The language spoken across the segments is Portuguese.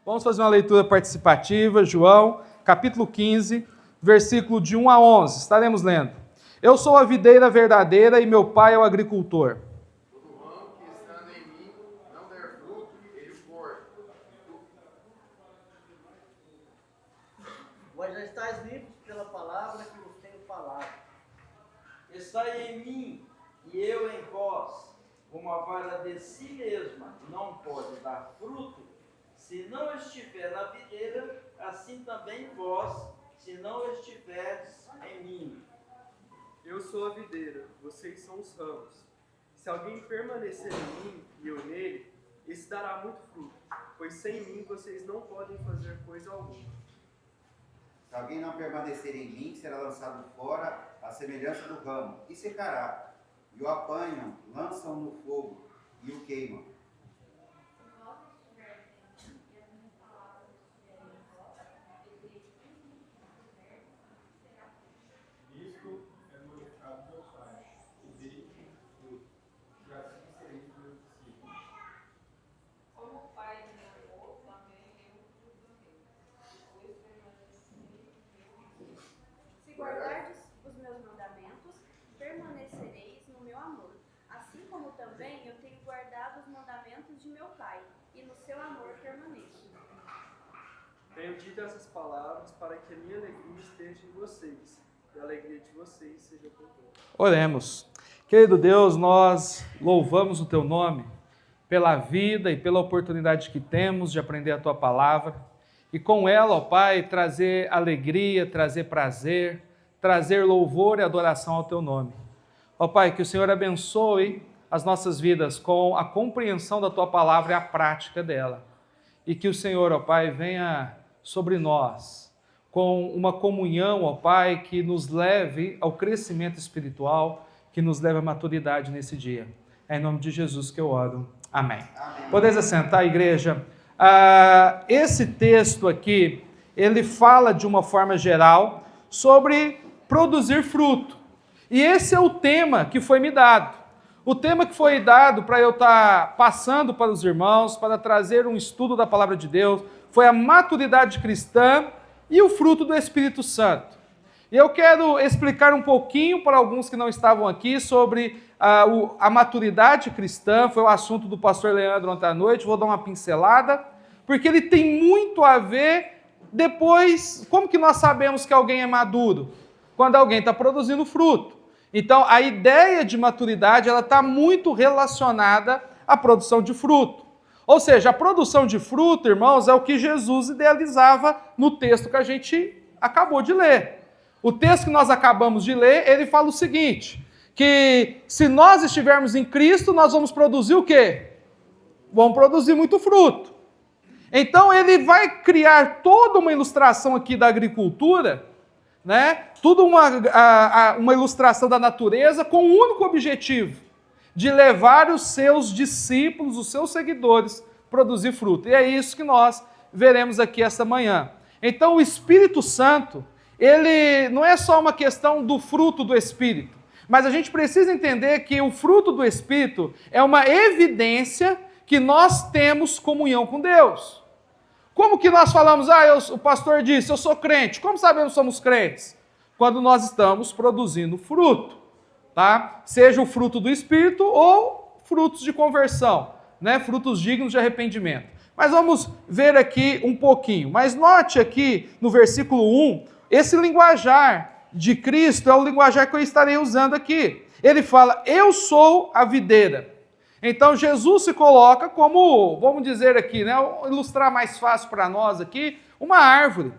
Vamos fazer uma leitura participativa, João, capítulo 15, versículo de 1 a 11. Estaremos lendo. Eu sou a videira verdadeira e meu pai é o agricultor. Todo ramo que estando em mim não der fruto, ele corta. Vós já estáis limpos pela palavra que vos tenho falado. Estai em mim e eu em vós, como a vara de si mesma não pode dar fruto, se não estiver na videira, assim também vós, se não estiverdes em mim. Eu sou a videira, vocês são os ramos. Se alguém permanecer em mim e eu nele, esse dará muito fruto, pois sem mim vocês não podem fazer coisa alguma. Se alguém não permanecer em mim, será lançado fora à semelhança do ramo, e secará. E o apanham, lançam no fogo, e o queimam. Isto é glorificado meu Pai, que dele fruto, que assim sereis meus discípulos. Como o Pai me amou, também eu vos amei. Depois permanecereis em meu. Se guardardes os meus mandamentos, permanecereis no meu amor, assim como também eu tenho guardado os mandamentos de meu Pai, e no seu amor permaneço. Tenho dito essas palavras para que a minha alegria esteja em vocês, e a alegria de vocês seja completa. Oremos. Querido Deus, nós louvamos o Teu nome pela vida e pela oportunidade que temos de aprender a Tua palavra e com ela, ó Pai, trazer alegria, trazer prazer, trazer louvor e adoração ao Teu nome. Ó Pai, que o Senhor abençoe as nossas vidas com a compreensão da Tua palavra e a prática dela. E que o Senhor, ó Pai, venha sobre nós com uma comunhão, ó Pai, que nos leve ao crescimento espiritual, que nos leve à maturidade nesse dia. É em nome de Jesus que eu oro. Amém. Podeis assentar, igreja. Esse texto aqui, ele fala de uma forma geral sobre produzir fruto. E esse é o tema que foi me dado. O tema que foi dado para eu estar passando para os irmãos, para trazer um estudo da palavra de Deus, foi a maturidade cristã e o fruto do Espírito Santo. E eu quero explicar um pouquinho para alguns que não estavam aqui sobre a maturidade cristã, foi o assunto do pastor Leandro ontem à noite, vou dar uma pincelada, porque ele tem muito a ver depois, como que nós sabemos que alguém é maduro? Quando alguém está produzindo fruto. Então, a ideia de maturidade ela está muito relacionada à produção de fruto. Ou seja, a produção de fruto, irmãos, é o que Jesus idealizava no texto que a gente acabou de ler. O texto que nós acabamos de ler, ele fala o seguinte, que se nós estivermos em Cristo, nós vamos produzir o quê? Vamos produzir muito fruto. Então, ele vai criar toda uma ilustração aqui da agricultura, né? Tudo uma ilustração da natureza com um único objetivo, de levar os seus discípulos, os seus seguidores, a produzir fruto. E é isso que nós veremos aqui esta manhã. Então, o Espírito Santo, ele não é só uma questão do fruto do Espírito, mas a gente precisa entender que o fruto do Espírito é uma evidência que nós temos comunhão com Deus. Como que nós falamos, o pastor disse, eu sou crente. Como sabemos que somos crentes? Quando nós estamos produzindo fruto. Tá? Seja o fruto do Espírito ou frutos de conversão, né? Frutos dignos de arrependimento. Mas vamos ver aqui um pouquinho. Mas note aqui no versículo 1, esse linguajar de Cristo é o linguajar que eu estarei usando aqui. Ele fala, eu sou a videira. Então Jesus se coloca como, vamos dizer aqui, né? Ilustrar mais fácil para nós aqui, uma árvore,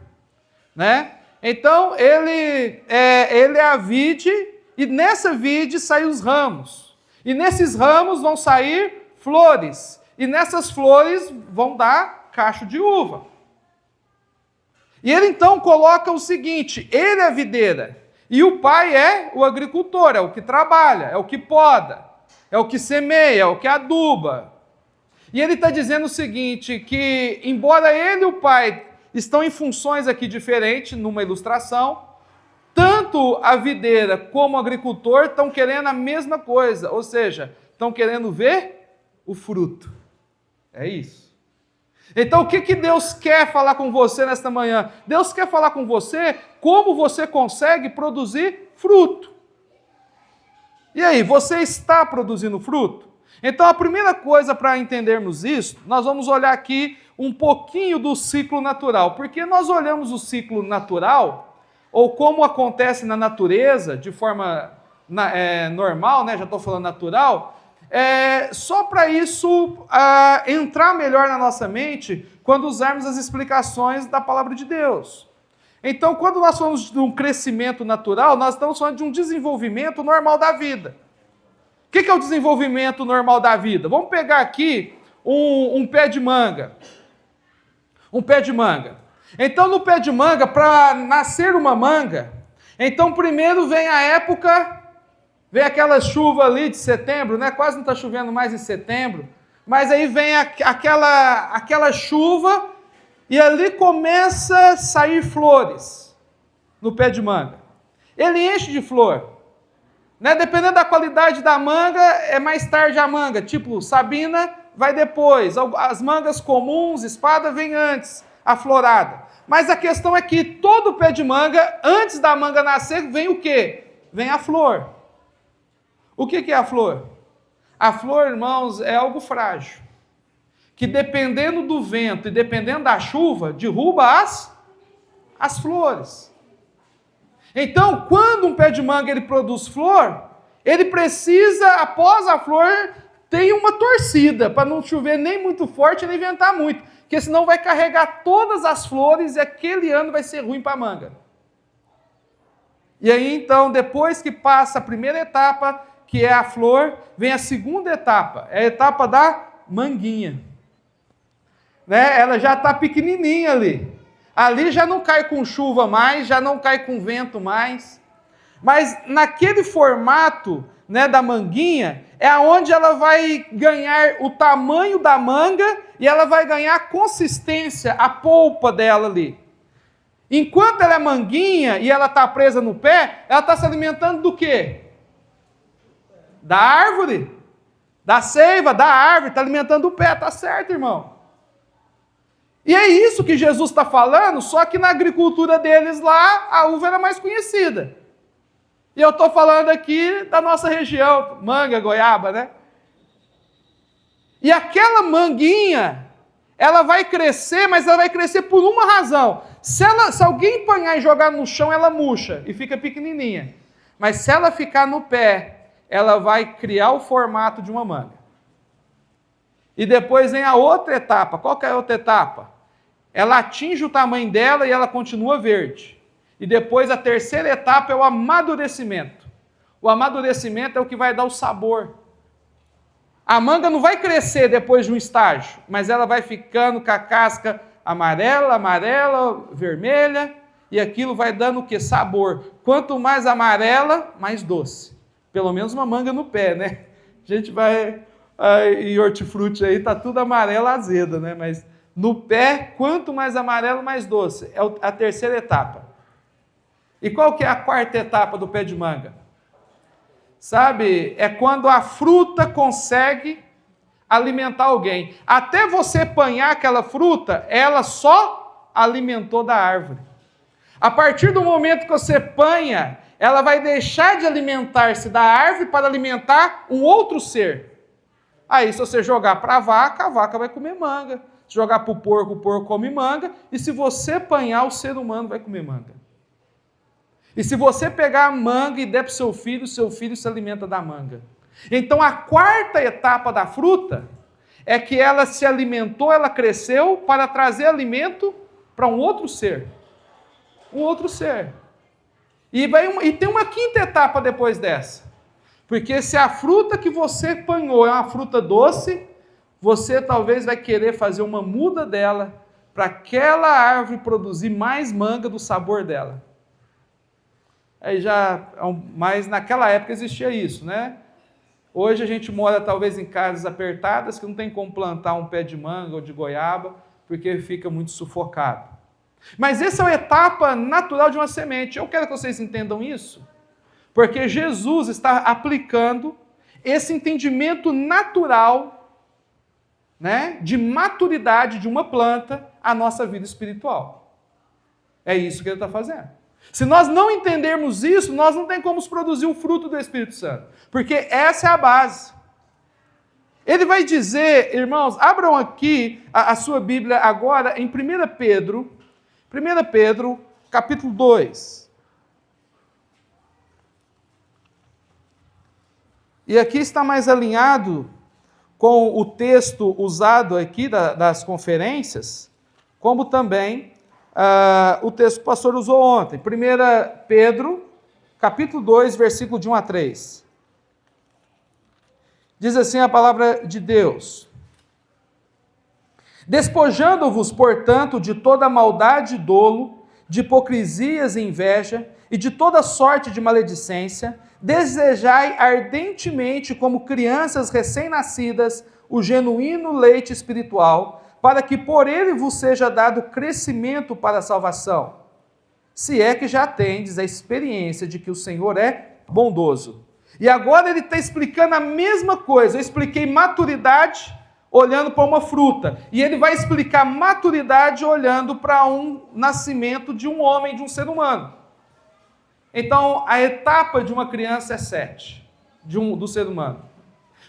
né? Então ele é a vide. E nessa vide saem os ramos. E nesses ramos vão sair flores. E nessas flores vão dar cacho de uva. E ele então coloca o seguinte, ele é a videira. E o pai é o agricultor, é o que trabalha, é o que poda, é o que semeia, é o que aduba. E ele está dizendo o seguinte, que embora ele e o pai estão em funções aqui diferentes, numa ilustração, tanto a videira como o agricultor estão querendo a mesma coisa, ou seja, estão querendo ver o fruto. É isso. Então, o que Deus quer falar com você nesta manhã? Deus quer falar com você como você consegue produzir fruto. E aí, você está produzindo fruto? Então, a primeira coisa para entendermos isso, nós vamos olhar aqui um pouquinho do ciclo natural. Porque nós olhamos o ciclo natural, ou como acontece na natureza, de forma normal, né? Já estou falando natural, só para isso entrar melhor na nossa mente quando usarmos as explicações da palavra de Deus. Então, quando nós falamos de um crescimento natural, nós estamos falando de um desenvolvimento normal da vida. O que é o desenvolvimento normal da vida? Vamos pegar aqui um pé de manga. Um pé de manga. Então, no pé de manga, para nascer uma manga, então primeiro vem a época, vem aquela chuva ali de setembro, né? Quase não está chovendo mais em setembro, mas aí vem aquela chuva e ali começa a sair flores no pé de manga. Ele enche de flor. Né? Dependendo da qualidade da manga, é mais tarde a manga. Tipo, Sabina vai depois. As mangas comuns, espada, vem antes, a florada. Mas a questão é que todo pé de manga, antes da manga nascer, vem o quê? Vem a flor. O que é a flor? A flor, irmãos, é algo frágil. Que dependendo do vento e dependendo da chuva, derruba as flores. Então, quando um pé de manga ele produz flor, ele precisa, após a flor, ter uma torcida, para não chover nem muito forte, nem ventar muito, porque senão vai carregar todas as flores e aquele ano vai ser ruim para a manga. E aí, então, depois que passa a primeira etapa, que é a flor, vem a segunda etapa, é a etapa da manguinha. Né? Ela já está pequenininha ali. Ali já não cai com chuva mais, já não cai com vento mais. Mas naquele formato, né, da manguinha, é onde ela vai ganhar o tamanho da manga e ela vai ganhar a consistência, a polpa dela ali. Enquanto ela é manguinha e ela está presa no pé, ela está se alimentando do quê? Da árvore, da seiva, da árvore, está alimentando o pé, tá certo, irmão? E é isso que Jesus está falando, só que na agricultura deles lá, a uva era mais conhecida. E eu estou falando aqui da nossa região, manga, goiaba, né? E aquela manguinha, ela vai crescer, mas ela vai crescer por uma razão. Se alguém apanhar e jogar no chão, ela murcha e fica pequenininha. Mas se ela ficar no pé, ela vai criar o formato de uma manga. E depois vem a outra etapa. Qual que é a outra etapa? Ela atinge o tamanho dela e ela continua verde. E depois a terceira etapa é o amadurecimento. O amadurecimento é o que vai dar o sabor. A manga não vai crescer depois de um estágio, mas ela vai ficando com a casca amarela, vermelha, e aquilo vai dando o quê? Sabor. Quanto mais amarela, mais doce. Pelo menos uma manga no pé, né? A gente vai em hortifruti aí, tá tudo amarelo, azeda, né? Mas no pé, quanto mais amarelo, mais doce. É a terceira etapa. E qual que é a quarta etapa do pé de manga? Sabe, é quando a fruta consegue alimentar alguém. Até você apanhar aquela fruta, ela só alimentou da árvore. A partir do momento que você apanha, ela vai deixar de alimentar-se da árvore para alimentar um outro ser. Aí, se você jogar para a vaca vai comer manga. Se jogar para o porco come manga. E se você apanhar, o ser humano vai comer manga. E se você pegar a manga e der para o seu filho se alimenta da manga. Então, a quarta etapa da fruta é que ela se alimentou, ela cresceu para trazer alimento para um outro ser. Um outro ser. E tem uma quinta etapa depois dessa. Porque se a fruta que você apanhou é uma fruta doce, você talvez vai querer fazer uma muda dela para aquela árvore produzir mais manga do sabor dela. Mas naquela época existia isso, né? Hoje a gente mora talvez em casas apertadas que não tem como plantar um pé de manga ou de goiaba, porque fica muito sufocado. Mas essa é a etapa natural de uma semente. Eu quero que vocês entendam isso, porque Jesus está aplicando esse entendimento natural né, de maturidade de uma planta a nossa vida espiritual. É isso que ele está fazendo. Se nós não entendermos isso, nós não tem como produzir o fruto do Espírito Santo, porque essa é a base. Ele vai dizer, irmãos, abram aqui a sua Bíblia agora em 1 Pedro, capítulo 2. E aqui está mais alinhado com o texto usado aqui das conferências, como também o texto que o pastor usou ontem. 1 Pedro, capítulo 2, versículo de 1 a 3. Diz assim a palavra de Deus: despojando-vos, portanto, de toda maldade e dolo, de hipocrisias e inveja, e de toda sorte de maledicência, desejai ardentemente, como crianças recém-nascidas, o genuíno leite espiritual, para que por ele vos seja dado crescimento para a salvação, se é que já tendes a experiência de que o Senhor é bondoso. E agora ele está explicando a mesma coisa. Eu expliquei maturidade olhando para uma fruta, e ele vai explicar maturidade olhando para um nascimento de um homem, de um ser humano. Então, a etapa de uma criança é 7, do ser humano.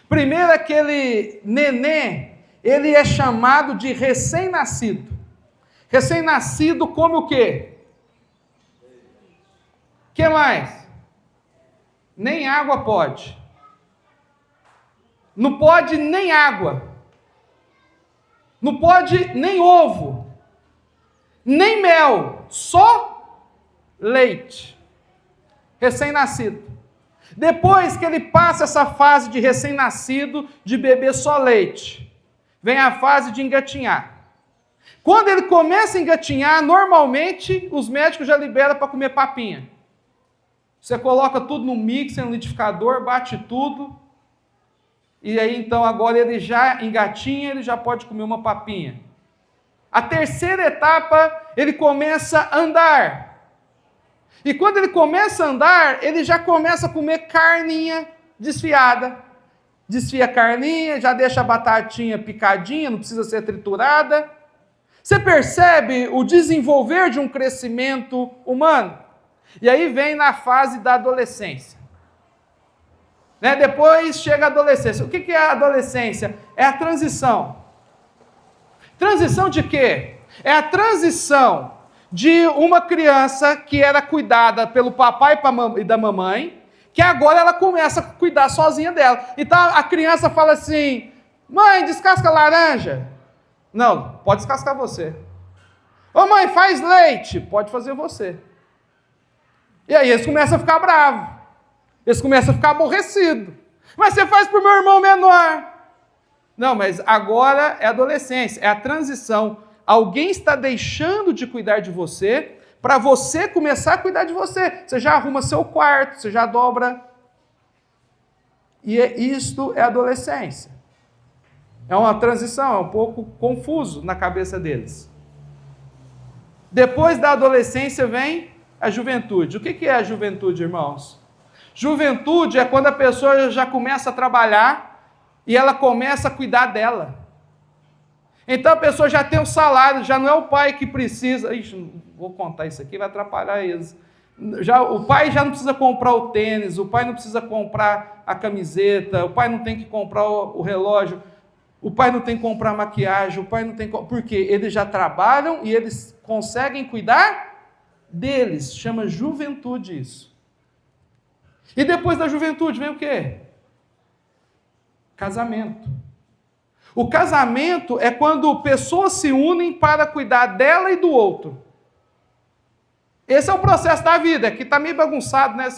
Primeiro, aquele neném, ele é chamado de recém-nascido. Recém-nascido come o quê? O que mais? Nem água pode. Não pode nem água. Não pode nem ovo. Nem mel. Só leite. Recém-nascido. Depois que ele passa essa fase de recém-nascido, de beber só leite, vem a fase de engatinhar. Quando ele começa a engatinhar, normalmente os médicos já liberam para comer papinha. Você coloca tudo no mixer, no liquidificador, bate tudo, e aí então agora ele já engatinha, ele já pode comer uma papinha. A terceira etapa, ele começa a andar. E quando ele começa a andar, ele já começa a comer carninha desfiada. Desfia a carninha, já deixa a batatinha picadinha, não precisa ser triturada. Você percebe o desenvolver de um crescimento humano? E aí vem na fase da adolescência. Né? Depois chega a adolescência. O que é a adolescência? É a transição. Transição de quê? É a transição de uma criança que era cuidada pelo papai e da mamãe, que agora ela começa a cuidar sozinha dela. Então a criança fala assim: mãe, descasca a laranja. Não, pode descascar você. Ô mãe, faz leite. Pode fazer você. E aí eles começam a ficar bravos. Eles começam a ficar aborrecidos. Mas você faz para o meu irmão menor. Não, mas agora é adolescência, é a transição. Alguém está deixando de cuidar de você para você começar a cuidar de você. Você já arruma seu quarto, você já dobra. E isto é adolescência. É uma transição, é um pouco confuso na cabeça deles. Depois da adolescência vem a juventude. O que é a juventude, irmãos? Juventude é quando a pessoa já começa a trabalhar e ela começa a cuidar dela. Então a pessoa já tem um salário, já não é o pai que precisa. Ixi, não vou contar isso aqui, vai atrapalhar eles. O pai já não precisa comprar o tênis, o pai não precisa comprar a camiseta, o pai não tem que comprar o relógio, o pai não tem que comprar maquiagem, o pai não tem que... Porque eles já trabalham e eles conseguem cuidar deles. Chama juventude isso. E depois da juventude vem o quê? Casamento. O casamento é quando pessoas se unem para cuidar dela e do outro. Esse é o processo da vida, que está meio bagunçado, né?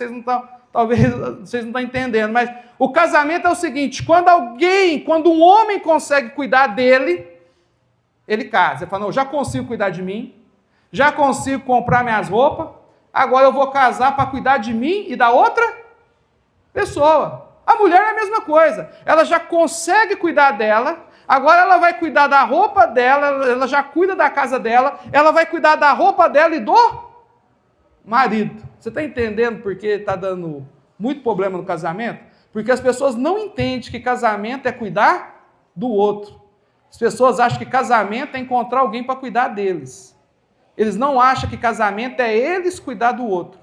Talvez vocês não estão entendendo, mas o casamento é o seguinte: quando um homem consegue cuidar dele, ele casa. Ele fala: não, já consigo cuidar de mim, já consigo comprar minhas roupas, agora eu vou casar para cuidar de mim e da outra pessoa. A mulher é a mesma coisa, ela já consegue cuidar dela, agora ela vai cuidar da roupa dela, ela já cuida da casa dela, ela vai cuidar da roupa dela e do marido. Você está entendendo por que está dando muito problema no casamento? Porque as pessoas não entendem que casamento é cuidar do outro. As pessoas acham que casamento é encontrar alguém para cuidar deles. Eles não acham que casamento é eles cuidar do outro.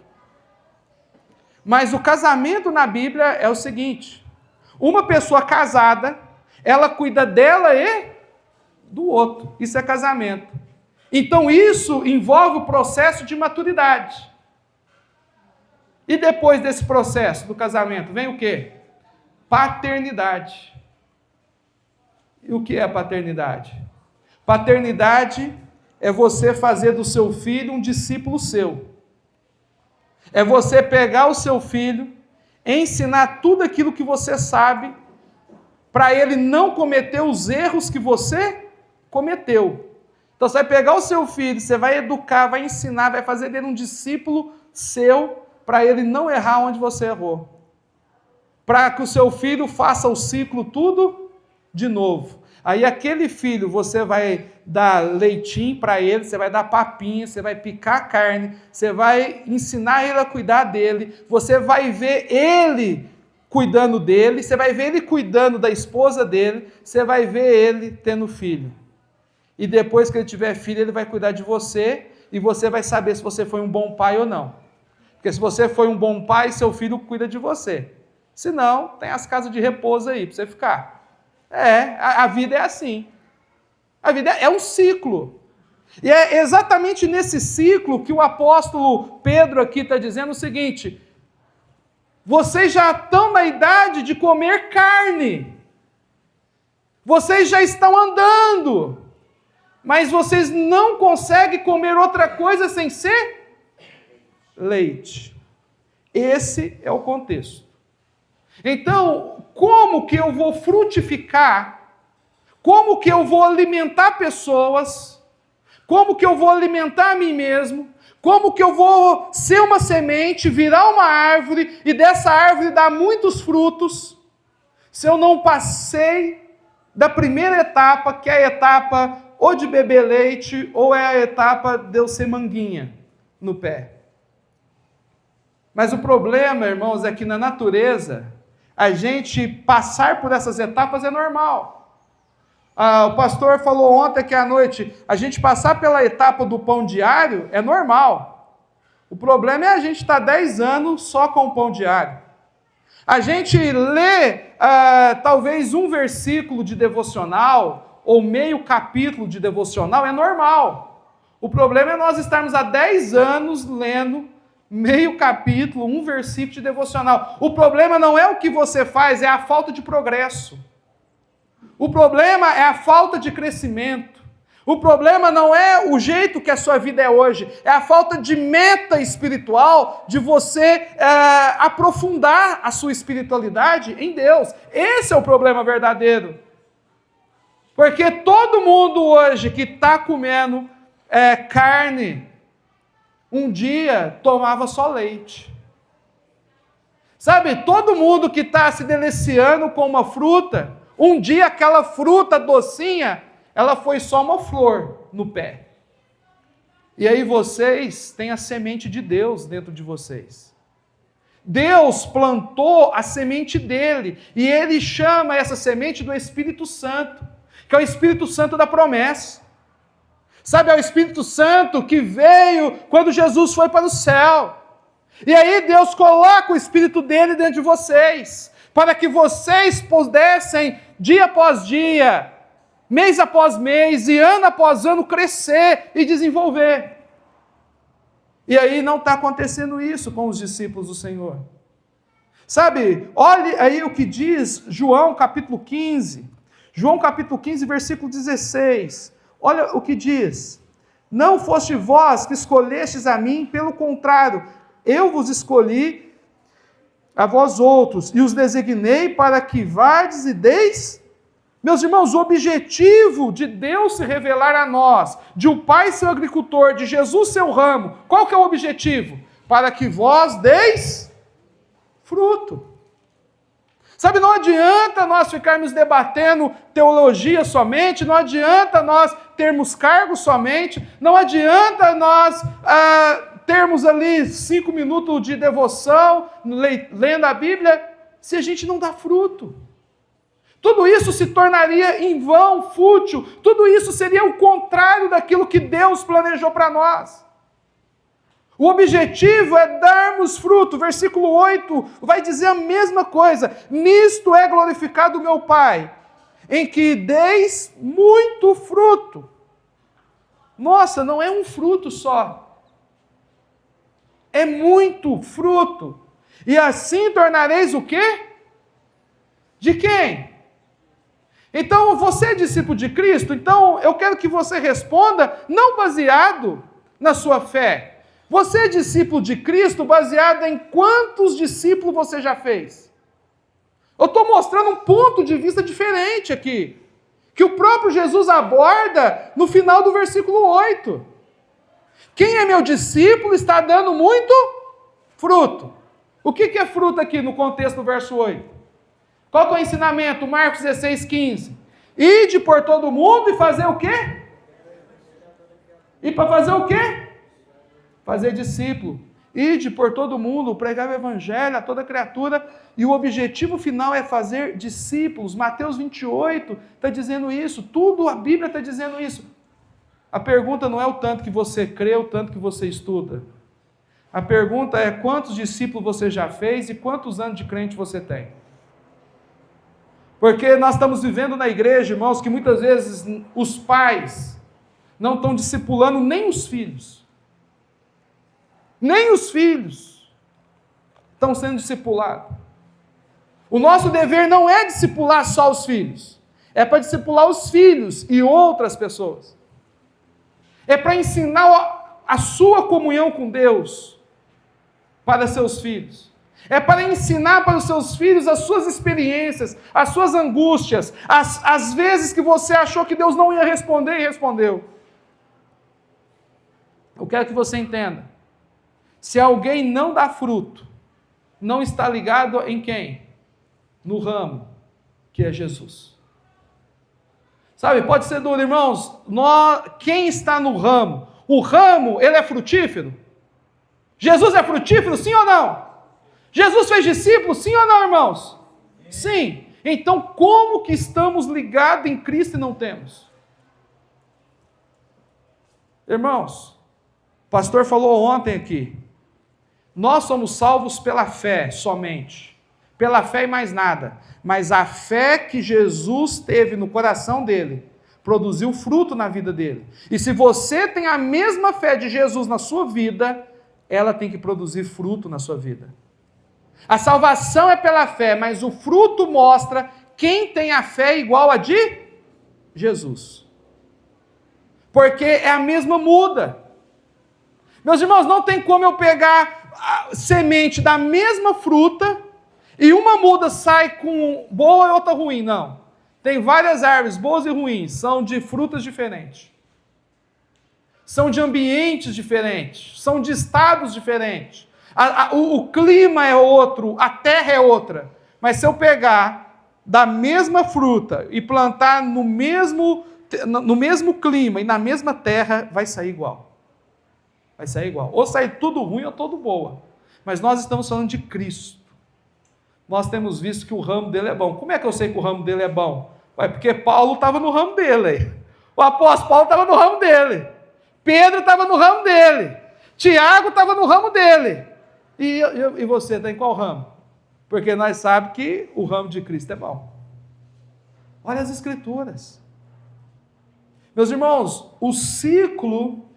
Mas o casamento na Bíblia é o seguinte: uma pessoa casada, ela cuida dela e do outro. Isso é casamento. Então isso envolve o processo de maturidade. E depois desse processo do casamento, vem o quê? Paternidade. E o que é paternidade? Paternidade é você fazer do seu filho um discípulo seu. É você pegar o seu filho, ensinar tudo aquilo que você sabe, para ele não cometer os erros que você cometeu. Então você vai pegar o seu filho, você vai educar, vai ensinar, vai fazer dele um discípulo seu, para ele não errar onde você errou. Para que o seu filho faça o ciclo tudo de novo. Aí aquele filho, você vai dar leitinho para ele, você vai dar papinha, você vai picar carne, você vai ensinar ele a cuidar dele, você vai ver ele cuidando dele, você vai ver ele cuidando da esposa dele, você vai ver ele tendo filho. E depois que ele tiver filho, ele vai cuidar de você, e você vai saber se você foi um bom pai ou não. Porque se você foi um bom pai, seu filho cuida de você. Se não, tem as casas de repouso aí para você ficar. A vida é assim. A vida é um ciclo. E é exatamente nesse ciclo que o apóstolo Pedro aqui está dizendo o seguinte: vocês já estão na idade de comer carne. Vocês já estão andando. Mas vocês não conseguem comer outra coisa sem ser leite. Esse é o contexto. Então, como que eu vou frutificar? Como que eu vou alimentar pessoas? Como que eu vou alimentar a mim mesmo? Como que eu vou ser uma semente, virar uma árvore e dessa árvore dar muitos frutos, se eu não passei da primeira etapa, que é a etapa ou de beber leite, ou é a etapa de eu ser manguinha no pé? Mas o problema, irmãos, é que na natureza, a gente passar por essas etapas é normal. O pastor falou ontem que à noite, a gente passar pela etapa do pão diário é normal. O problema é a gente estar 10 anos só com o pão diário. A gente lê talvez um versículo de devocional, ou meio capítulo de devocional, é normal. O problema é nós estarmos há 10 anos lendo meio capítulo, um versículo de devocional. O problema não é o que você faz, é a falta de progresso. O problema é a falta de crescimento. O problema não é o jeito que a sua vida é hoje, é a falta de meta espiritual, de você aprofundar a sua espiritualidade em Deus. Esse é o problema verdadeiro. Porque todo mundo hoje que está comendo carne, um dia tomava só leite. Sabe, todo mundo que está se deliciando com uma fruta, um dia aquela fruta docinha, ela foi só uma flor no pé. E aí vocês têm a semente de Deus dentro de vocês. Deus plantou a semente dele, e ele chama essa semente do Espírito Santo, que é o Espírito Santo da promessa. Sabe, é o Espírito Santo que veio quando Jesus foi para o céu. E aí Deus coloca o Espírito dele dentro de vocês, para que vocês pudessem, dia após dia, mês após mês e ano após ano, crescer e desenvolver. E aí não está acontecendo isso com os discípulos do Senhor. Sabe, olhe aí o que diz João capítulo 15. João capítulo 15, versículo 16. Olha o que diz: não foste vós que escolhestes a mim, pelo contrário, eu vos escolhi a vós outros, e os designei para que vardes e deis. Meus irmãos, o objetivo de Deus se revelar a nós, de o Pai ser o agricultor, de Jesus ser o ramo, qual que é o objetivo? Para que vós deis fruto. Sabe, não adianta nós ficarmos debatendo teologia somente, não adianta nós termos cargos somente, não adianta nós termos ali 5 minutos de devoção, lendo a Bíblia, se a gente não dá fruto. Tudo isso se tornaria em vão, fútil. Tudo isso seria o contrário daquilo que Deus planejou para nós. O objetivo é darmos fruto. Versículo 8 vai dizer a mesma coisa. Nisto é glorificado o meu Pai, em que deis muito fruto. Nossa, não é um fruto só. É muito fruto. E assim tornareis o quê? De quem? Então, você é discípulo de Cristo? Então, eu quero que você responda, não baseado na sua fé. Você é discípulo de Cristo baseado em quantos discípulos você já fez? Eu estou mostrando um ponto de vista diferente aqui, que o próprio Jesus aborda no final do versículo 8. Quem é meu discípulo está dando muito fruto. O que é fruto aqui no contexto do verso 8? Qual que é o ensinamento? Marcos 16, 15. Ide por todo mundo e fazer o quê? E para fazer o quê? Fazer discípulo. Ide por todo mundo, pregar o evangelho a toda criatura. E o objetivo final é fazer discípulos. Mateus 28 está dizendo isso. Tudo a Bíblia está dizendo isso. A pergunta não é o tanto que você crê, o tanto que você estuda. A pergunta é quantos discípulos você já fez e quantos anos de crente você tem. Porque nós estamos vivendo na igreja, irmãos, que muitas vezes os pais não estão discipulando nem os filhos. Nem os filhos estão sendo discipulados. O nosso dever não é discipular só os filhos. É para discipular os filhos e outras pessoas. É para ensinar a sua comunhão com Deus para seus filhos. É para ensinar para os seus filhos as suas experiências, as suas angústias, as vezes que você achou que Deus não ia responder e respondeu. Eu quero que você entenda. Se alguém não dá fruto, não está ligado em quem? No ramo, que é Jesus. Sabe, pode ser duro, irmãos. Quem está no ramo? O ramo, ele é frutífero? Jesus é frutífero, sim ou não? Jesus fez discípulos, sim ou não, irmãos? Sim. Então, como que estamos ligados em Cristo e não temos? Irmãos, o pastor falou ontem aqui, nós somos salvos pela fé somente. Pela fé e mais nada. Mas a fé que Jesus teve no coração dele, produziu fruto na vida dele. E se você tem a mesma fé de Jesus na sua vida, ela tem que produzir fruto na sua vida. A salvação é pela fé, mas o fruto mostra quem tem a fé igual a de Jesus. Porque é a mesma muda. Meus irmãos, não tem como eu pegar a semente da mesma fruta e uma muda sai com boa e outra ruim, não. Tem várias árvores, boas e ruins, são de frutas diferentes. São de ambientes diferentes, são de estados diferentes. O clima é outro, a terra é outra. Mas se eu pegar da mesma fruta e plantar no mesmo clima e na mesma terra, vai sair igual. Vai sair igual. Ou sair tudo ruim ou tudo boa. Mas nós estamos falando de Cristo. Nós temos visto que o ramo dele é bom. Como é que eu sei que o ramo dele é bom? Porque Paulo estava no ramo dele. O apóstolo Paulo estava no ramo dele. Pedro estava no ramo dele. Tiago estava no ramo dele. E você está em qual ramo? Porque nós sabemos que o ramo de Cristo é bom. Olha as Escrituras. Meus irmãos, o ciclo,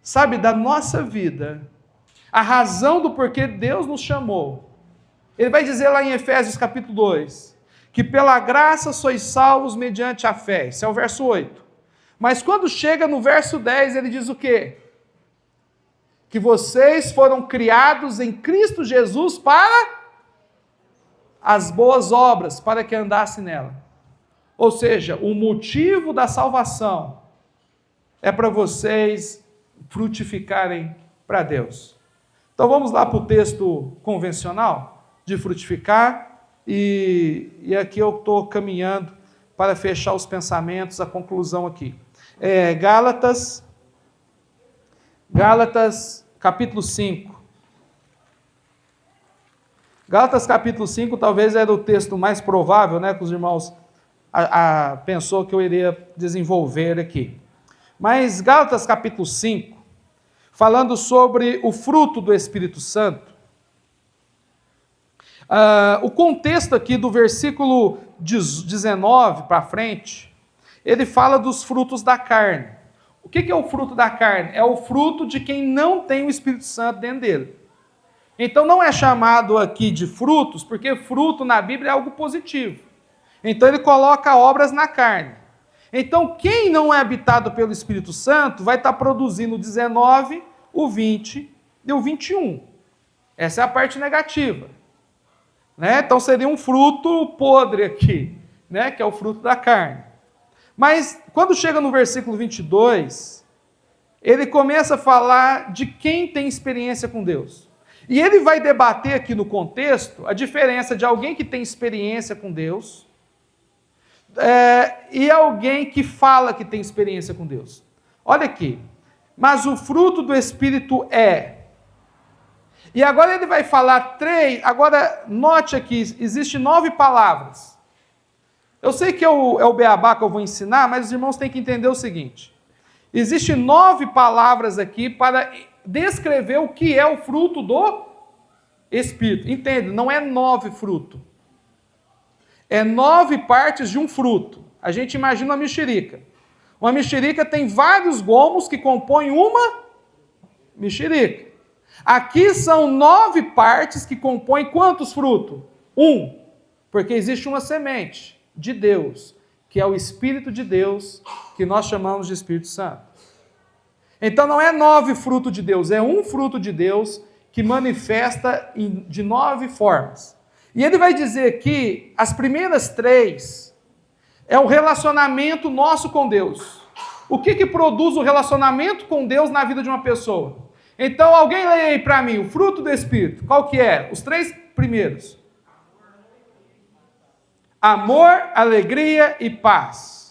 sabe, da nossa vida, a razão do porquê Deus nos chamou, ele vai dizer lá em Efésios capítulo 2, que pela graça sois salvos mediante a fé. Esse é o verso 8. Mas quando chega no verso 10, ele diz o quê? Que vocês foram criados em Cristo Jesus para as boas obras, para que andasse nela. Ou seja, o motivo da salvação é para vocês frutificarem para Deus. Então vamos lá para o texto convencional de frutificar, e aqui eu estou caminhando para fechar os pensamentos, a conclusão aqui. Gálatas capítulo 5. Gálatas capítulo 5 talvez era o texto mais provável, né, que os irmãos pensou que eu iria desenvolver aqui. Mas Gálatas capítulo 5, falando sobre o fruto do Espírito Santo, o contexto aqui do versículo 19 para frente, ele fala dos frutos da carne. O que é o fruto da carne? É o fruto de quem não tem o Espírito Santo dentro dele. Então não é chamado aqui de frutos, porque fruto na Bíblia é algo positivo. Então ele coloca obras na carne. Então quem não é habitado pelo Espírito Santo vai estar produzindo o 19, o 20 e o 21. Essa é a parte negativa. Né? Então seria um fruto podre aqui, né? Que é o fruto da carne. Mas quando chega no versículo 22, ele começa a falar de quem tem experiência com Deus. E ele vai debater aqui no contexto a diferença de alguém que tem experiência com Deus e alguém que fala que tem experiência com Deus. Olha aqui. Mas o fruto do Espírito é. E agora ele vai falar 3. Agora, note aqui, existem 9 palavras. Eu sei que é o beabá que eu vou ensinar, mas os irmãos têm que entender o seguinte. Existem 9 palavras aqui para descrever o que é o fruto do Espírito. Entende? Não é 9 frutos. É 9 partes de um fruto. A gente imagina uma mexerica. Uma mexerica tem vários gomos que compõem uma mexerica. Aqui são 9 partes que compõem quantos frutos? 1. Porque existe uma semente de Deus, que é o Espírito de Deus, que nós chamamos de Espírito Santo. Então não é 9 frutos de Deus, é um fruto de Deus que manifesta de 9 formas. E ele vai dizer que as primeiras 3 é o relacionamento nosso com Deus. O que produz o relacionamento com Deus na vida de uma pessoa? Então alguém leia aí para mim, o fruto do Espírito, qual que é? Os 3 primeiros. Amor, alegria e paz.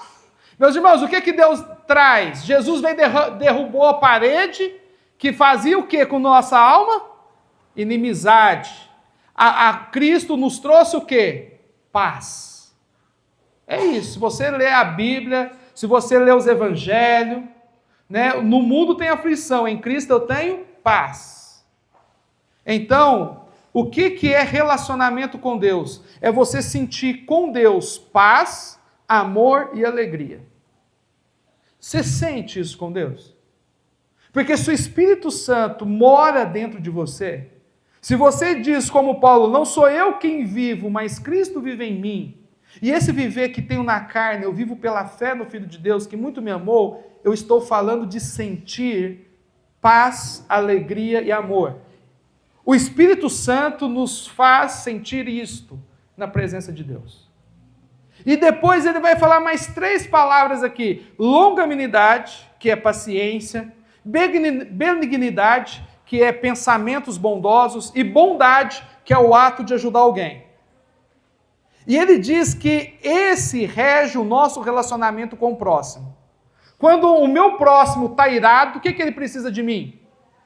Meus irmãos, o que Deus traz? Jesus veio derrubou a parede que fazia o que com nossa alma? Inimizade. A Cristo nos trouxe o que? Paz. É isso. Se você ler a Bíblia, se você ler os Evangelhos, né, no mundo tem aflição, em Cristo eu tenho paz. Então, o que é relacionamento com Deus? É você sentir com Deus paz, amor e alegria. Você sente isso com Deus? Porque se o Espírito Santo mora dentro de você, se você diz como Paulo, não sou eu quem vivo, mas Cristo vive em mim, e esse viver que tenho na carne, eu vivo pela fé no Filho de Deus, que muito me amou, eu estou falando de sentir paz, alegria e amor. O Espírito Santo nos faz sentir isto na presença de Deus. E depois ele vai falar mais 3 palavras aqui. Longanimidade, que é paciência. Benignidade, que é pensamentos bondosos. E bondade, que é o ato de ajudar alguém. E ele diz que esse rege o nosso relacionamento com o próximo. Quando o meu próximo está irado, o que ele precisa de mim?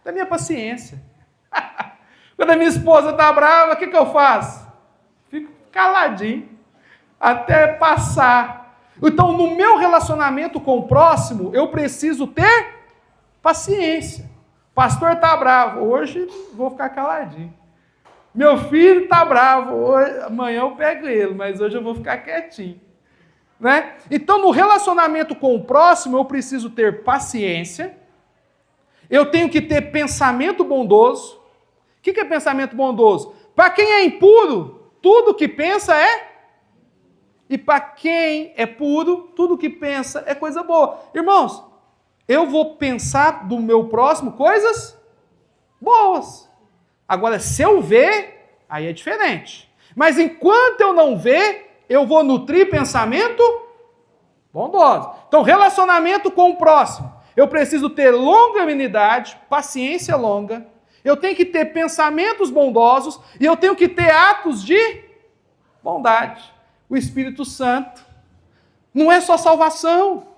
Da minha paciência. Quando a minha esposa está brava, o que eu faço? Fico caladinho, até passar. Então, no meu relacionamento com o próximo, eu preciso ter paciência. Pastor está bravo, hoje vou ficar caladinho. Meu filho está bravo, hoje, amanhã eu pego ele, mas hoje eu vou ficar quietinho. Né? Então, no relacionamento com o próximo, eu preciso ter paciência, eu tenho que ter pensamento bondoso. O que é pensamento bondoso? Para quem é impuro, tudo que pensa é. E para quem é puro, tudo que pensa é coisa boa. Irmãos, eu vou pensar do meu próximo coisas boas. Agora, se eu ver, aí é diferente. Mas enquanto eu não ver, eu vou nutrir pensamento bondoso. Então, relacionamento com o próximo. Eu preciso ter longanimidade, paciência longa. Eu tenho que ter pensamentos bondosos e eu tenho que ter atos de bondade. O Espírito Santo não é só salvação.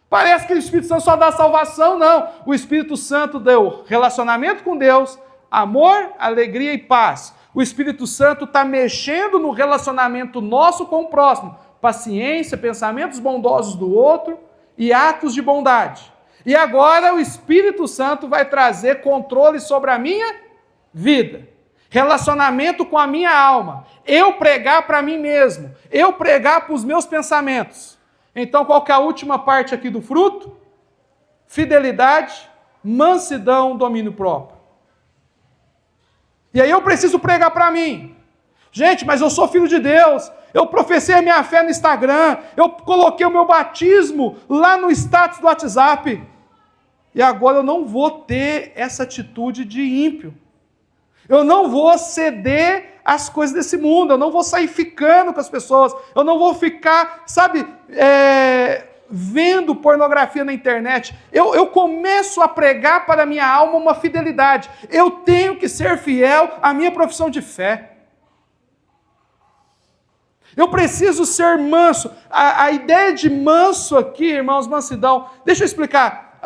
Parece que o Espírito Santo só dá salvação, não. O Espírito Santo deu relacionamento com Deus, amor, alegria e paz. O Espírito Santo está mexendo no relacionamento nosso com o próximo. Paciência, pensamentos bondosos do outro e atos de bondade. E agora o Espírito Santo vai trazer controle sobre a minha vida. Relacionamento com a minha alma. Eu pregar para mim mesmo. Eu pregar para os meus pensamentos. Então qual que é a última parte aqui do fruto? Fidelidade, mansidão, domínio próprio. E aí eu preciso pregar para mim. Gente, mas eu sou filho de Deus. Eu professei a minha fé no Instagram. Eu coloquei o meu batismo lá no status do WhatsApp. E agora eu não vou ter essa atitude de ímpio. Eu não vou ceder às coisas desse mundo. Eu não vou sair ficando com as pessoas. Eu não vou ficar, sabe, vendo pornografia na internet. Eu começo a pregar para a minha alma uma fidelidade. Eu tenho que ser fiel à minha profissão de fé. Eu preciso ser manso. A ideia de manso aqui, irmãos, mansidão, deixa eu explicar.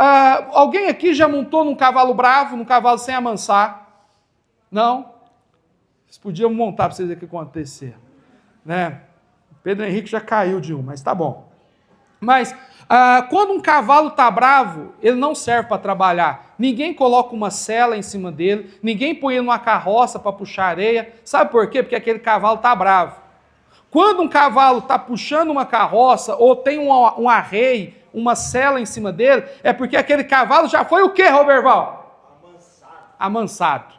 Alguém aqui já montou num cavalo bravo, num cavalo sem amansar? Não? Vocês podiam montar para vocês verem o que acontecer. Né? Pedro Henrique já caiu de um, mas tá bom. Mas quando um cavalo está bravo, ele não serve para trabalhar. Ninguém coloca uma sela em cima dele, ninguém põe ele numa carroça para puxar areia. Sabe por quê? Porque aquele cavalo está bravo. Quando um cavalo está puxando uma carroça ou tem um arreio, uma sela em cima dele, é porque aquele cavalo já foi o quê, Roberval? Amansado.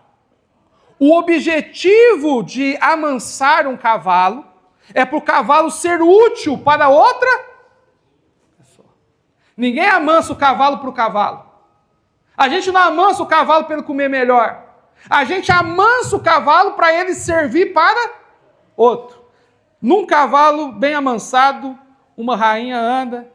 O objetivo de amansar um cavalo é para o cavalo ser útil para outra pessoa. Ninguém amansa o cavalo para o cavalo. A gente não amansa o cavalo para ele comer melhor. A gente amansa o cavalo para ele servir para outro. Num cavalo bem amansado, uma rainha anda,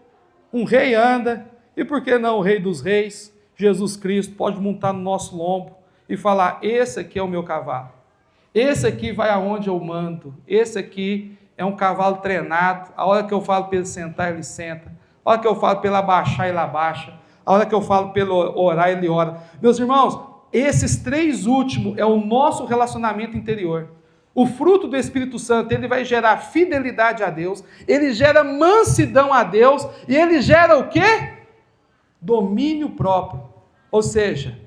um rei anda, e por que não o rei dos reis, Jesus Cristo, pode montar no nosso lombo e falar, esse aqui é o meu cavalo, esse aqui vai aonde eu mando, esse aqui é um cavalo treinado, a hora que eu falo para ele sentar, ele senta, a hora que eu falo para ele abaixar, ele abaixa, a hora que eu falo para ele orar, ele ora. Meus irmãos, esses três últimos é o nosso relacionamento interior. O fruto do Espírito Santo, ele vai gerar fidelidade a Deus, ele gera mansidão a Deus, e ele gera o quê? Domínio próprio. Ou seja,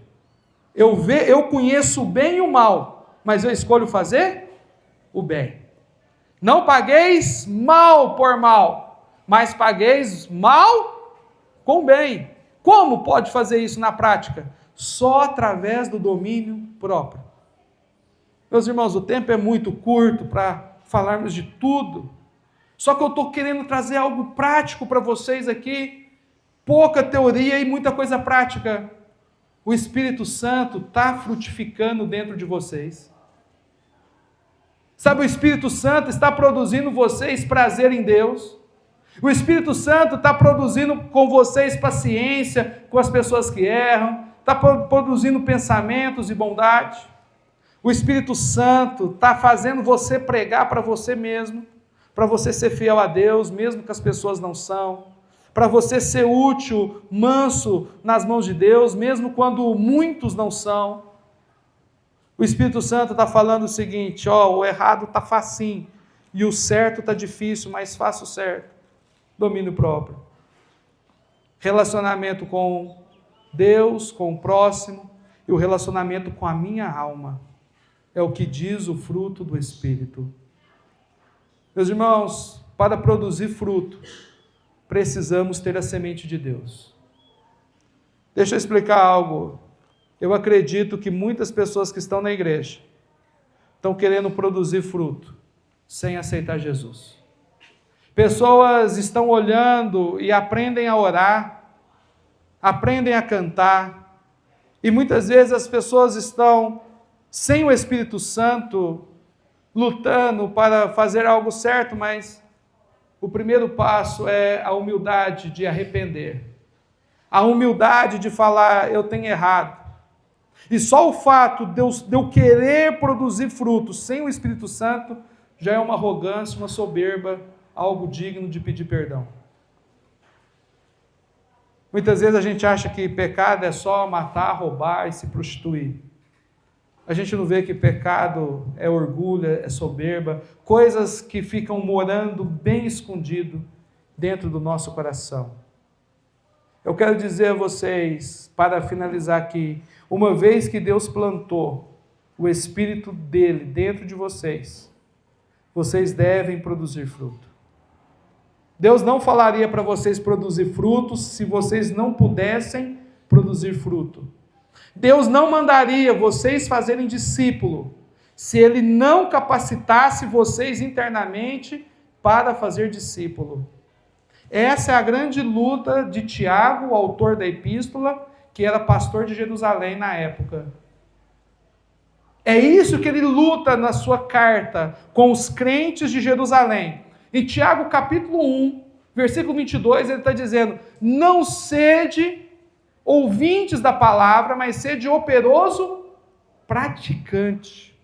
eu conheço o bem e o mal, mas eu escolho fazer o bem. Não pagueis mal por mal, mas pagueis mal com bem. Como pode fazer isso na prática? Só através do domínio próprio. Meus irmãos, o tempo é muito curto para falarmos de tudo. Só que eu estou querendo trazer algo prático para vocês aqui. Pouca teoria e muita coisa prática. O Espírito Santo está frutificando dentro de vocês. Sabe, o Espírito Santo está produzindo vocês prazer em Deus. O Espírito Santo está produzindo com vocês paciência com as pessoas que erram. Está produzindo pensamentos e bondade. O Espírito Santo está fazendo você pregar para você mesmo, para você ser fiel a Deus, mesmo que as pessoas não são, para você ser útil, manso nas mãos de Deus, mesmo quando muitos não são. O Espírito Santo está falando o seguinte, o errado está facinho, e o certo está difícil, mas faça o certo. Domínio próprio. Relacionamento com Deus, com o próximo, e o relacionamento com a minha alma. É o que diz o fruto do Espírito. Meus irmãos, para produzir fruto, precisamos ter a semente de Deus. Deixa eu explicar algo. Eu acredito que muitas pessoas que estão na igreja estão querendo produzir fruto sem aceitar Jesus. Pessoas estão olhando e aprendem a orar, aprendem a cantar, e muitas vezes as pessoas estão sem o Espírito Santo, lutando para fazer algo certo, mas o primeiro passo é a humildade de arrepender. A humildade de falar, eu tenho errado. E só o fato de eu querer produzir frutos sem o Espírito Santo, já é uma arrogância, uma soberba, algo digno de pedir perdão. Muitas vezes a gente acha que pecado é só matar, roubar e se prostituir. A gente não vê que pecado é orgulho, é soberba, coisas que ficam morando bem escondido dentro do nosso coração. Eu quero dizer a vocês, para finalizar aqui, uma vez que Deus plantou o Espírito dele dentro de vocês, vocês devem produzir fruto. Deus não falaria para vocês produzir frutos se vocês não pudessem produzir fruto. Deus não mandaria vocês fazerem discípulo se Ele não capacitasse vocês internamente para fazer discípulo. Essa é a grande luta de Tiago, o autor da epístola, que era pastor de Jerusalém na época. É isso que ele luta na sua carta com os crentes de Jerusalém. Em Tiago capítulo 1, versículo 22, ele está dizendo: não sede ouvintes da palavra, mas sede operoso praticante.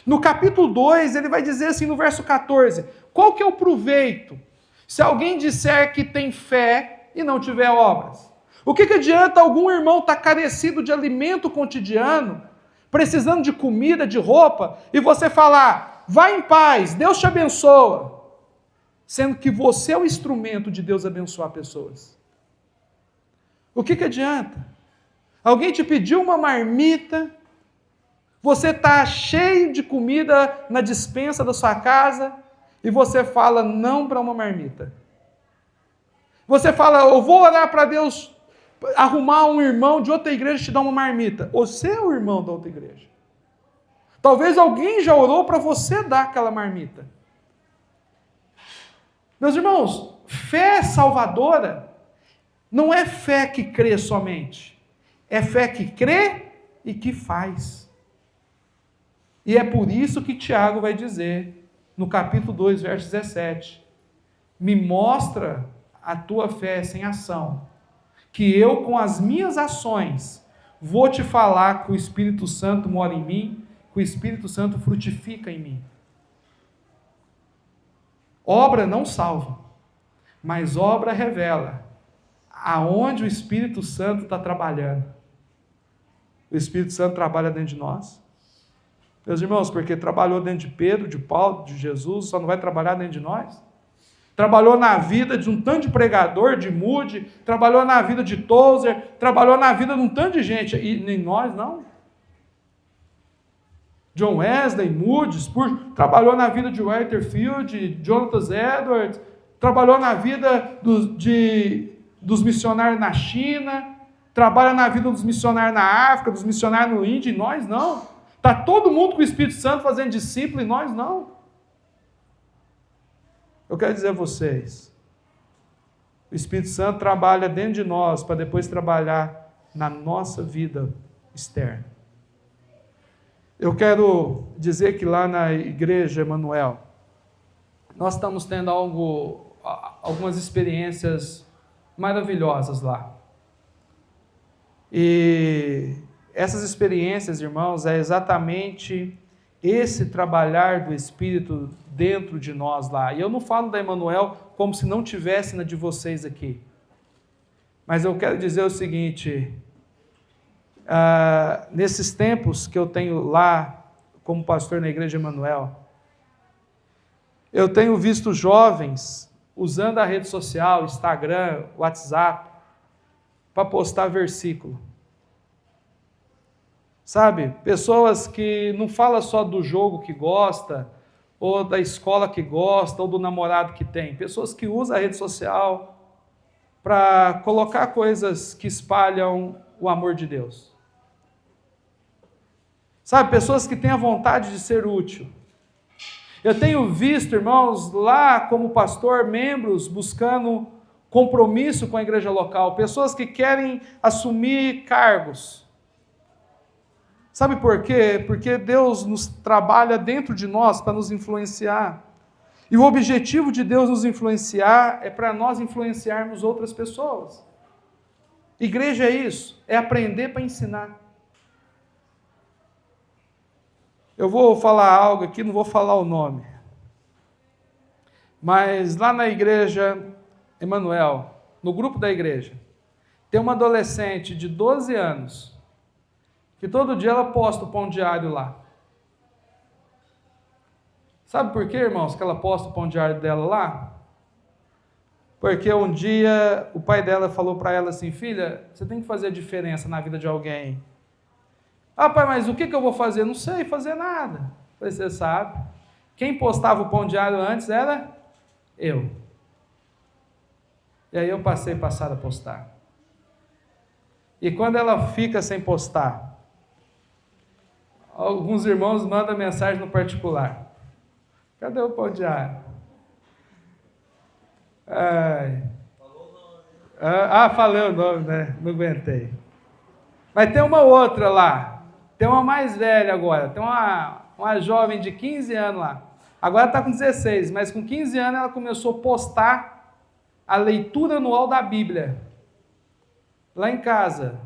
No capítulo 2, ele vai dizer assim no verso 14, qual que é o proveito se alguém disser que tem fé e não tiver obras? O que adianta algum irmão estar carecido de alimento cotidiano, precisando de comida, de roupa, e você falar, vai em paz, Deus te abençoa, sendo que você é o instrumento de Deus abençoar pessoas? O que adianta? Alguém te pediu uma marmita, você está cheio de comida na despensa da sua casa, e você fala não para uma marmita. Você fala, eu vou orar para Deus arrumar um irmão de outra igreja e te dar uma marmita. Você é o irmão da outra igreja. Talvez alguém já orou para você dar aquela marmita. Meus irmãos, fé salvadora não é fé que crê somente. É fé que crê e que faz. E é por isso que Tiago vai dizer, no capítulo 2, verso 17, me mostra a tua fé sem ação, que eu com as minhas ações vou te falar que o Espírito Santo mora em mim, que o Espírito Santo frutifica em mim. Obra não salva, mas obra revela aonde o Espírito Santo está trabalhando. O Espírito Santo trabalha dentro de nós. Meus irmãos, porque trabalhou dentro de Pedro, de Paulo, de Jesus, só não vai trabalhar dentro de nós? Trabalhou na vida de um tanto de pregador, de Moody, trabalhou na vida de Tozer, trabalhou na vida de um tanto de gente, e nem nós não. John Wesley, Moody, Spurgeon, trabalhou na vida de Walter Field, Jonathan Edwards, trabalhou na vida dos missionários na China, trabalha na vida dos missionários na África, dos missionários no Índia, e nós não. Está todo mundo com o Espírito Santo fazendo discípulo, e nós não. Eu quero dizer a vocês, o Espírito Santo trabalha dentro de nós para depois trabalhar na nossa vida externa. Eu quero dizer que lá na igreja Emanuel, nós estamos tendo algumas experiências maravilhosas lá. E essas experiências, irmãos, é exatamente esse trabalhar do Espírito dentro de nós lá. E eu não falo da Emanuel como se não tivesse na de vocês aqui. Mas eu quero dizer o seguinte, nesses tempos que eu tenho lá como pastor na igreja Emanuel, eu tenho visto jovens usando a rede social, Instagram, WhatsApp, para postar versículo. Sabe, pessoas que não falam só do jogo que gosta, ou da escola que gosta, ou do namorado que tem. Pessoas que usam a rede social para colocar coisas que espalham o amor de Deus. Sabe, pessoas que têm a vontade de ser útil. Eu tenho visto, irmãos, lá como pastor, membros buscando compromisso com a igreja local, pessoas que querem assumir cargos. Sabe por quê? Porque Deus nos trabalha dentro de nós para nos influenciar. E o objetivo de Deus nos influenciar é para nós influenciarmos outras pessoas. Igreja é isso, é aprender para ensinar. Eu vou falar algo aqui, não vou falar o nome. Mas lá na igreja Emanuel, no grupo da igreja, tem uma adolescente de 12 anos que todo dia ela posta o pão diário lá. Sabe por quê, irmãos, que ela posta o pão diário dela lá? Porque um dia o pai dela falou para ela assim: filha, você tem que fazer a diferença na vida de alguém. Ah, pai, mas o que eu vou fazer? Não sei fazer nada. Eu falei: você sabe. Quem postava o pão diário antes era eu. E aí eu passar a postar. E quando ela fica sem postar, alguns irmãos mandam mensagem no particular: cadê o pão diário? Falei o nome, né? Não aguentei. Mas tem uma outra lá. Tem uma mais velha agora. Tem uma jovem de 15 anos lá. Agora está com 16, mas com 15 anos ela começou a postar a leitura anual da Bíblia. Lá em casa.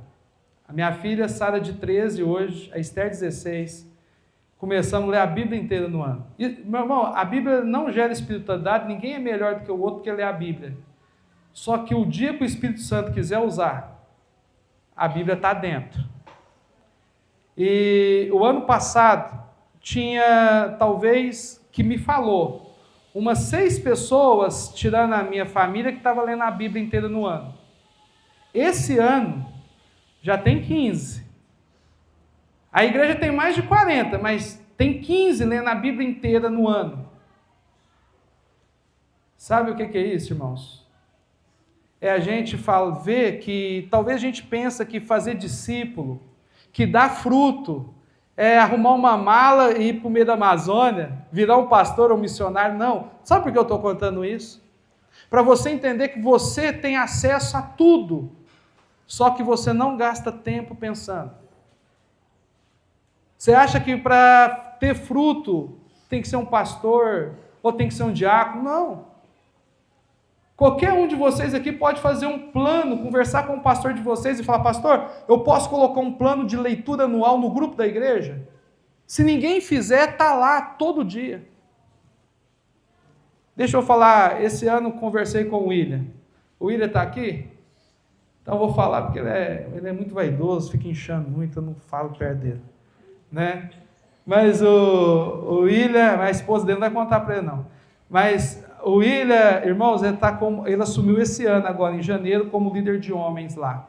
A minha filha, Sara, de 13 hoje, a Esther, 16. Começamos a ler a Bíblia inteira no ano. E, meu irmão, a Bíblia não gera espiritualidade, ninguém é melhor do que o outro porque lê a Bíblia. Só que o dia que o Espírito Santo quiser usar, a Bíblia está dentro. E o ano passado, tinha, talvez, que me falou, umas 6 pessoas, tirando a minha família, que estavam lendo a Bíblia inteira no ano. Esse ano, já tem 15. A igreja tem mais de 40, mas tem 15 lendo a Bíblia inteira no ano. Sabe o que é isso, irmãos? É a gente ver que, talvez a gente pensa que fazer discípulo, que dá fruto, é arrumar uma mala e ir para o meio da Amazônia, virar um pastor ou um missionário. Não. Sabe por que eu estou contando isso? Para você entender que você tem acesso a tudo, só que você não gasta tempo pensando. Você acha que para ter fruto tem que ser um pastor ou tem que ser um diácono? Não. Qualquer um de vocês aqui pode fazer um plano, conversar com o pastor de vocês e falar: pastor, eu posso colocar um plano de leitura anual no grupo da igreja? Se ninguém fizer, está lá todo dia. Deixa eu falar, esse ano conversei com o William. O William está aqui? Então eu vou falar, porque ele é muito vaidoso, fica inchando muito, eu não falo perto dele. Né? Mas o William, a esposa dele não vai contar para ele não. Mas o William, irmãos, ele assumiu esse ano agora, em janeiro, como líder de homens lá,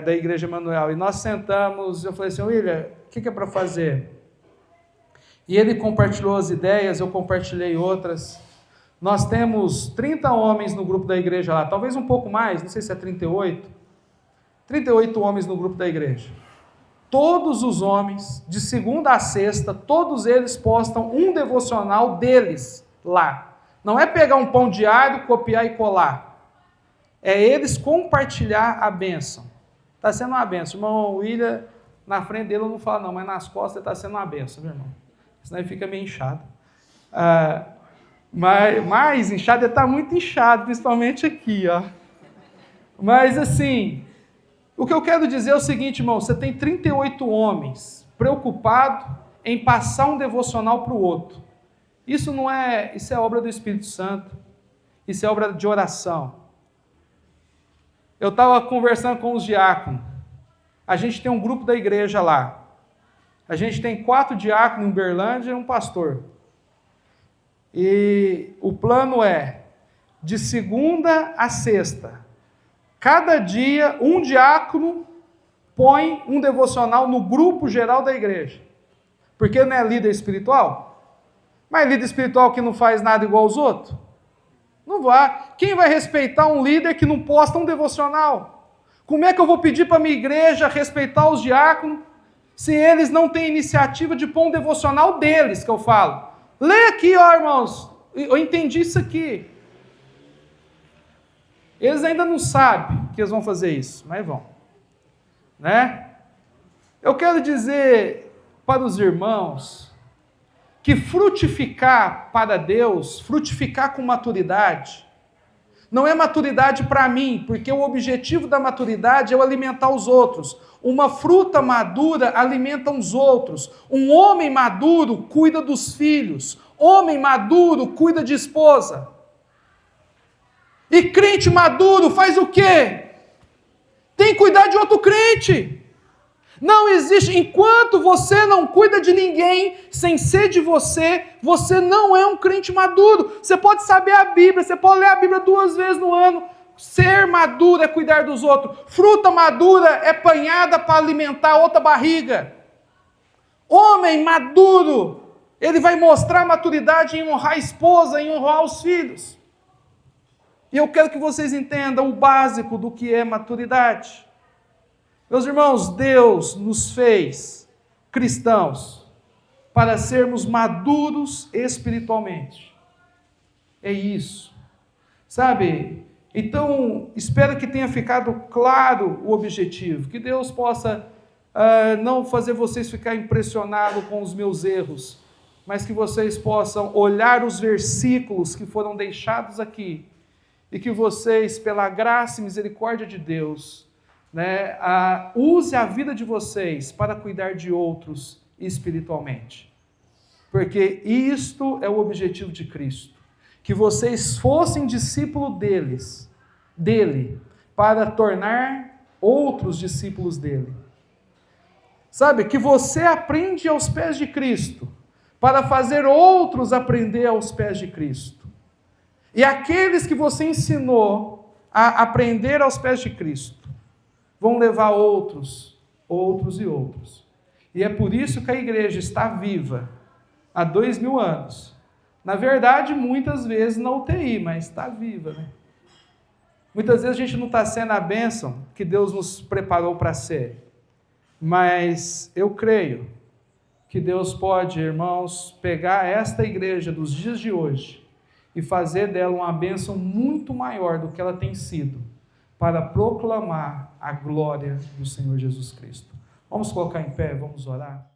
da Igreja Emanuel. E nós sentamos, eu falei assim: William, o que é para fazer? E ele compartilhou as ideias, eu compartilhei outras. Nós temos 30 homens no grupo da igreja lá, talvez um pouco mais, não sei se é 38. 38 homens no grupo da igreja. Todos os homens, de segunda a sexta, todos eles postam um devocional deles lá. Não é pegar um pão diário, copiar e colar. É eles compartilhar a bênção. Está sendo uma bênção. Irmão William, na frente dele eu não falo não, mas nas costas está sendo uma bênção, meu irmão. Senão ele fica meio inchado. Mais inchado, ele está muito inchado, principalmente aqui, ó. Mas assim, o que eu quero dizer é o seguinte, irmão: você tem 38 homens preocupados em passar um devocional para o outro. Isso é obra do Espírito Santo. Isso é obra de oração. Eu estava conversando com os diáconos. A gente tem um grupo da igreja lá. A gente tem 4 diáconos em Uberlândia e um pastor. E o plano é, de segunda a sexta, cada dia um diácono põe um devocional no grupo geral da igreja. Porque não é líder espiritual? Mas líder espiritual que não faz nada igual aos outros? Não vai. Quem vai respeitar um líder que não posta um devocional? Como é que eu vou pedir para a minha igreja respeitar os diáconos se eles não têm iniciativa de pôr um devocional deles, que eu falo? Lê aqui, ó, irmãos. Eu entendi isso aqui. Eles ainda não sabem que eles vão fazer isso, mas vão. Né? Eu quero dizer para os irmãos que frutificar para Deus, frutificar com maturidade, não é maturidade para mim, porque o objetivo da maturidade é o alimentar os outros. Uma fruta madura alimenta os outros. Um homem maduro cuida dos filhos. Homem maduro cuida de esposa. E crente maduro faz o quê? Tem que cuidar de outro crente. Não existe, enquanto você não cuida de ninguém sem ser de você, você não é um crente maduro. Você pode saber a Bíblia, você pode ler a Bíblia 2 vezes no ano. Ser maduro é cuidar dos outros. Fruta madura é apanhada para alimentar outra barriga. Homem maduro, ele vai mostrar maturidade em honrar a esposa, em honrar os filhos. E eu quero que vocês entendam o básico do que é maturidade. Meus irmãos, Deus nos fez cristãos para sermos maduros espiritualmente. É isso. Sabe? Então, espero que tenha ficado claro o objetivo. Que Deus possa não fazer vocês ficar impressionados com os meus erros, mas que vocês possam olhar os versículos que foram deixados aqui e que vocês, pela graça e misericórdia de Deus, use a vida de vocês para cuidar de outros espiritualmente. Porque isto é o objetivo de Cristo. Que vocês fossem discípulos dele, para tornar outros discípulos dele. Sabe, que você aprende aos pés de Cristo, para fazer outros aprender aos pés de Cristo. E aqueles que você ensinou a aprender aos pés de Cristo, vão levar outros e outros. E é por isso que a igreja está viva há 2000 anos. Na verdade, muitas vezes na UTI, mas está viva, né? Muitas vezes a gente não está sendo a bênção que Deus nos preparou para ser. Mas eu creio que Deus pode, irmãos, pegar esta igreja dos dias de hoje e fazer dela uma bênção muito maior do que ela tem sido, para proclamar a glória do Senhor Jesus Cristo. Vamos colocar em pé, vamos orar.